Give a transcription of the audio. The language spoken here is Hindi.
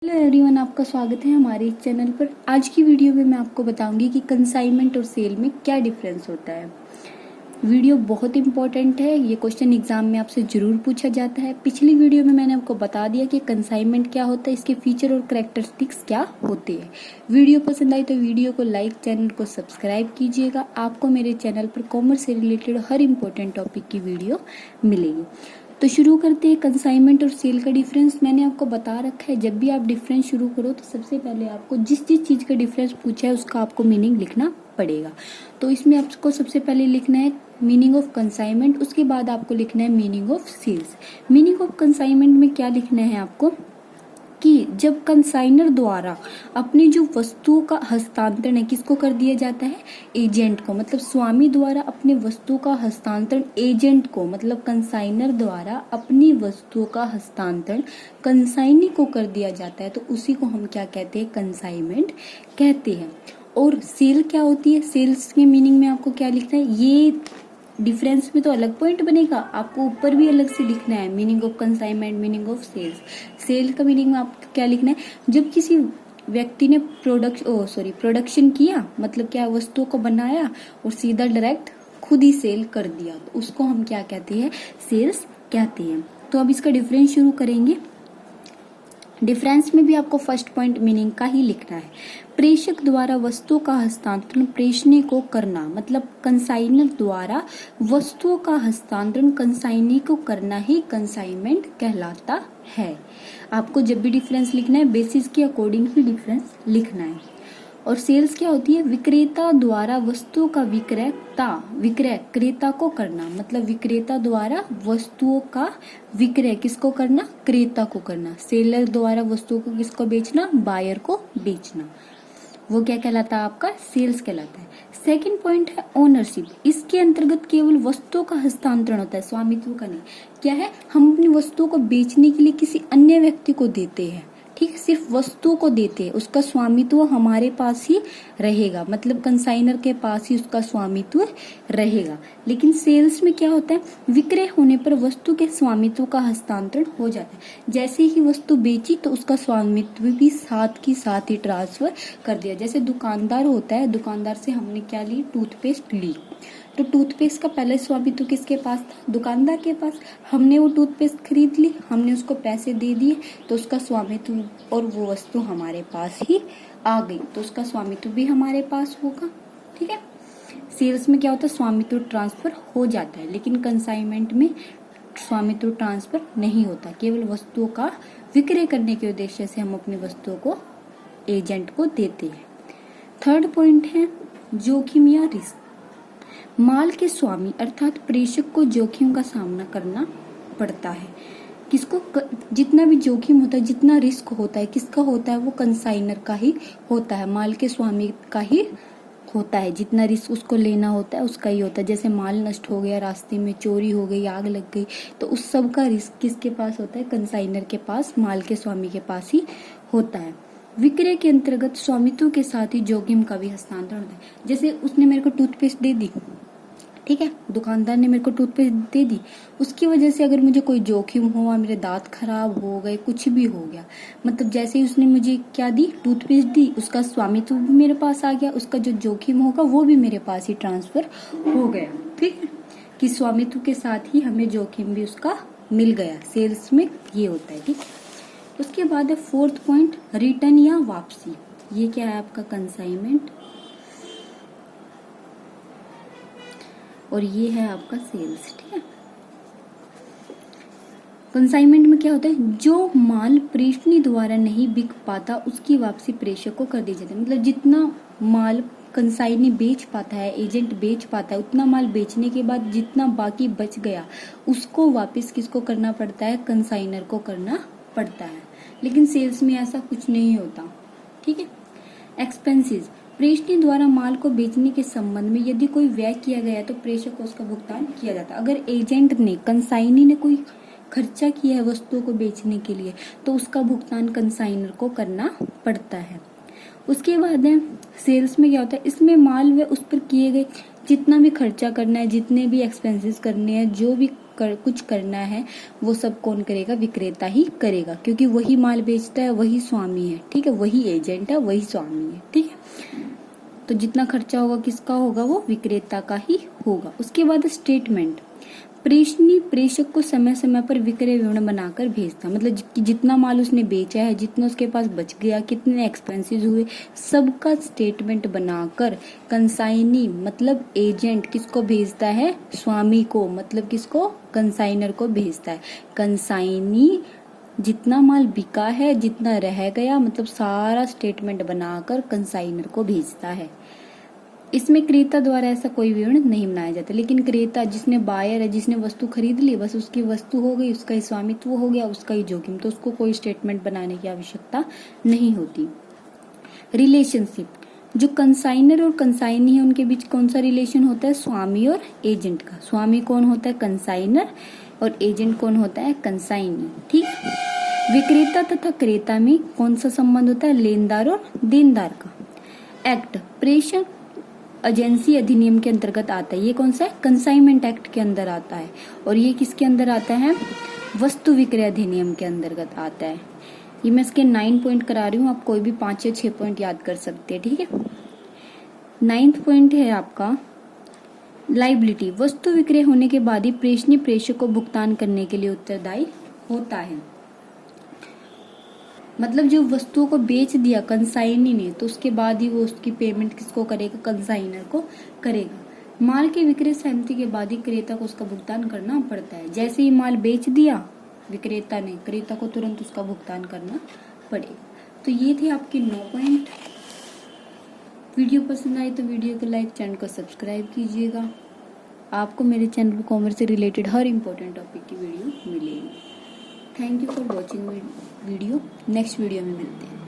हेलो एवरीवन, आपका स्वागत है हमारे इस चैनल पर। आज की वीडियो में मैं आपको बताऊंगी कि कंसाइनमेंट और सेल में क्या डिफरेंस होता है। वीडियो बहुत इंपॉर्टेंट है, ये क्वेश्चन एग्जाम में आपसे जरूर पूछा जाता है। पिछली वीडियो में मैंने आपको बता दिया कि कंसाइनमेंट क्या होता है, इसके फीचर और कैरेक्टरिस्टिक्स क्या होते हैं। वीडियो पसंद आई तो वीडियो को लाइक, चैनल को सब्सक्राइब कीजिएगा। आपको मेरे चैनल पर कॉमर्स से रिलेटेड हर इंपॉर्टेंट टॉपिक की वीडियो मिलेगी। तो शुरू करते हैं। कंसाइनमेंट और सेल का डिफरेंस मैंने आपको बता रखा है। जब भी आप डिफरेंस शुरू करो तो सबसे पहले आपको जिस जिस चीज़ का डिफरेंस पूछा है उसका आपको मीनिंग लिखना पड़ेगा। तो इसमें आपको सबसे पहले लिखना है मीनिंग ऑफ कंसाइनमेंट, उसके बाद आपको लिखना है meaning of sales. Meaning of consignment में क्या लिखना है आपको कि जब कंसाइनर द्वारा अपनी जो वस्तुओं का हस्तांतरण है किसको कर दिया जाता है, एजेंट को। मतलब स्वामी द्वारा अपने वस्तु का हस्तांतरण एजेंट को, मतलब कंसाइनर द्वारा अपनी वस्तुओं का हस्तांतरण कंसाइनी को कर दिया जाता है, तो उसी को हम क्या कहते हैं, कंसाइनमेंट कहते हैं। और सेल क्या होती है, सेल्स के मीनिंग में आपको क्या लिखना है, ये डिफरेंस में तो अलग पॉइंट बनेगा, आपको ऊपर भी अलग से लिखना है meaning of consignment, meaning of sales. Sale का मीनिंग में आपको क्या लिखना है, जब किसी व्यक्ति ने प्रोडक्शन किया, मतलब क्या, वस्तुओं को बनाया और सीधा डायरेक्ट खुद ही सेल कर दिया, तो उसको हम क्या कहते हैं, सेल्स कहते हैं। तो अब इसका डिफरेंस शुरू करेंगे। डिफरेंस में भी आपको फर्स्ट पॉइंट मीनिंग का ही लिखना है। प्रेषक द्वारा वस्तुओं का हस्तांतरण प्रेषणी को करना, मतलब कंसाइनर द्वारा वस्तुओं का हस्तांतरण कंसाइनी को करना ही कंसाइनमेंट कहलाता है। आपको जब भी डिफरेंस लिखना है बेसिस के अकॉर्डिंग ही डिफरेंस लिखना है। और सेल्स क्या होती है, विक्रेता द्वारा वस्तुओं का विक्रय क्रेता को करना, मतलब विक्रेता द्वारा वस्तुओं का विक्रय किसको करना, क्रेता को करना। सेलर द्वारा वस्तुओं को किसको बेचना, बायर को बेचना, वो क्या कहलाता है, आपका सेल्स कहलाता है। सेकंड पॉइंट है ओनरशिप। इसके अंतर्गत केवल वस्तुओं का हस्तांतरण होता है, स्वामित्व का नहीं। क्या है, हम अपनी वस्तुओं को बेचने के लिए किसी अन्य व्यक्ति को देते हैं, ठीक है, सिर्फ वस्तु को देते हैं, उसका स्वामित्व हमारे पास ही रहेगा, मतलब कंसाइनर के पास ही उसका स्वामित्व रहेगा। लेकिन सेल्स में क्या होता है, विक्रय होने पर वस्तु के स्वामित्व का हस्तांतरण हो जाता है। जैसे ही वस्तु बेची तो उसका स्वामित्व भी साथ की साथ ही ट्रांसफर कर दिया। जैसे दुकानदार होता है, दुकानदार से हमने क्या ली, टूथपेस्ट ली, तो टूथपेस्ट का पहले स्वामित्व किसके पास था, दुकानदार के पास। हमने वो टूथपेस्ट खरीद ली, हमने उसको पैसे दे दिए, तो उसका स्वामित्व और वो वस्तु हमारे पास ही आ गई, तो उसका स्वामित्व भी हमारे पास होगा, ठीक है। सेल्स में क्या होता है, स्वामित्व ट्रांसफर हो जाता है, लेकिन कंसाइनमेंट में स्वामित्व ट्रांसफर नहीं होता। केवल वस्तुओं का विक्रय करने के उद्देश्य से हम अपनी वस्तुओं को एजेंट को देते हैं। थर्ड पॉइंट है जोखिम या रिस्क। माल के स्वामी अर्थात प्रेषक को जोखिम का सामना करना पड़ता है। किसको, जितना भी जोखिम होता है, जितना रिस्क होता है, किसका होता है, वो कंसाइनर का ही होता है, माल के स्वामी का ही होता है। जितना रिस्क उसको लेना होता है उसका ही होता है। जैसे माल नष्ट हो गया, रास्ते में चोरी हो गई, आग लग गई, तो उस सब का रिस्क किसके पास होता है, कंसाइनर के पास, माल के स्वामी के पास ही होता है। विक्रय के अंतर्गत स्वामित्व के साथ ही जोखिम का भी हस्तांतरण होता है। जैसे उसने मेरे को टूथपेस्ट दे दी, ठीक है, दुकानदार ने मेरे को टूथपेस्ट दे दी, उसकी वजह से अगर मुझे कोई जोखिम हुआ, मेरे दांत खराब हो गए, कुछ भी हो गया, मतलब जैसे ही उसने मुझे क्या दी, टूथपेस्ट दी, उसका स्वामित्व भी मेरे पास आ गया, उसका जो जोखिम होगा वो भी मेरे पास ही ट्रांसफर हो गया, ठीक है, कि स्वामित्व के साथ ही हमें जोखिम भी उसका मिल गया। सेल्स में ये होता है, ठीक। उसके बाद है फोर्थ पॉइंट, रिटर्न या वापसी। ये क्या है, आपका कंसाइनमेंट, और ये है आपका सेल्स, ठीक है। कंसाइनमेंट में क्या होता है, जो माल प्रेषणी द्वारा नहीं बिक पाता उसकी वापसी प्रेषक को कर दी जाती है। मतलब जितना माल कंसाइनी बेच पाता है, एजेंट बेच पाता है, उतना माल बेचने के बाद जितना बाकी बच गया उसको वापस किसको करना पड़ता है, कंसाइनर को करना पड़ता है। लेकिन सेल्स में ऐसा कुछ नहीं होता, ठीक है। एक्सपेंसेस, प्रेषणी द्वारा माल को बेचने के संबंध में यदि कोई व्यय किया गया तो प्रेषक को उसका भुगतान किया जाता है। अगर एजेंट ने, कंसाइनी ने कोई खर्चा किया है वस्तुओं को बेचने के लिए तो उसका भुगतान कंसाइनर को करना पड़ता है। उसके बाद है सेल्स में क्या होता है, इसमें माल व उस पर किए गए जितना भी खर्चा करना है, जितने भी एक्सपेंसेस करने हैं, जो भी कुछ करना है वो सब कौन करेगा, विक्रेता ही करेगा, क्योंकि वही माल बेचता है, वही स्वामी है, ठीक है, वही एजेंट है, वही स्वामी है, ठीक है। तो जितना खर्चा होगा किसका होगा, वो विक्रेता का ही होगा। उसके बाद स्टेटमेंट, प्रेषणी प्रेषक को समय समय पर विक्रय विवरण बनाकर भेजता, मतलब कि जितना माल उसने बेचा है, जितना उसके पास बच गया, कितने एक्सपेंसेस हुए, सबका स्टेटमेंट बनाकर कंसाइनी मतलब एजेंट किसको भेजता है, स्वामी को, मतलब किसको, कंसाइनर को भेजता है। कंसाइनी जितना माल बिका है, जितना रह गया, मतलब सारा स्टेटमेंट बनाकर कंसाइनर को भेजता है। इसमें क्रेता द्वारा ऐसा कोई विवरण नहीं बनाया जाता, लेकिन क्रेता जिसने बायर है, जिसने वस्तु खरीद ली, बस उसकी वस्तु हो गई, उसका ही स्वामित्व हो गया, उसका ही जोखिम, तो उसको कोई स्टेटमेंट बनाने की आवश्यकता नहीं होती। रिलेशनशिप, जो कंसाइनर और कंसाइनी है उनके बीच कौन सा रिलेशन होता है, स्वामी और एजेंट का। स्वामी कौन होता है, कंसाइनर, और एजेंट कौन होता है, कंसाइनी, ठीक। विक्रेता तथा क्रेता में कौन सा संबंध होता है, लेनदार और देनदार का। एक्ट, प्रेषण एजेंसी अधिनियम के अंतर्गत आता है, ये कौन सा है, कंसाइनमेंट एक्ट के अंदर आता है, और ये किसके अंदर आता है, वस्तु विक्रय अधिनियम के अंतर्गत आता है। ये मैं इसके 9 पॉइंट करा रही हूँ, आप कोई भी 5 या 6 पॉइंट याद कर सकते हैं, ठीक है। 9th पॉइंट है आपका लाइबिलिटी, वस्तु विक्रय होने के बाद ही प्रेषणी प्रेषक को भुगतान करने के लिए उत्तरदायी होता है। मतलब जो वस्तुओं को बेच दिया कंसाइनी ने, तो उसके बाद ही वो उसकी पेमेंट किसको करेगा, कंसाइनर को करेगा। माल के विक्रय सहमति के बाद ही क्रेता को उसका भुगतान करना पड़ता है। जैसे ही माल बेच दिया विक्रेता ने, क्रेता को तुरंत उसका भुगतान करना पड़ेगा। तो ये थे आपके 9 पॉइंट। वीडियो पसंद आई तो वीडियो को लाइक, चैनल को सब्सक्राइब कीजिएगा। आपको मेरे चैनल पर कॉमर्स से रिलेटेड हर इंपॉर्टेंट टॉपिक की वीडियो मिलेगी। Thank you for watching video. Next video में मिलते हैं।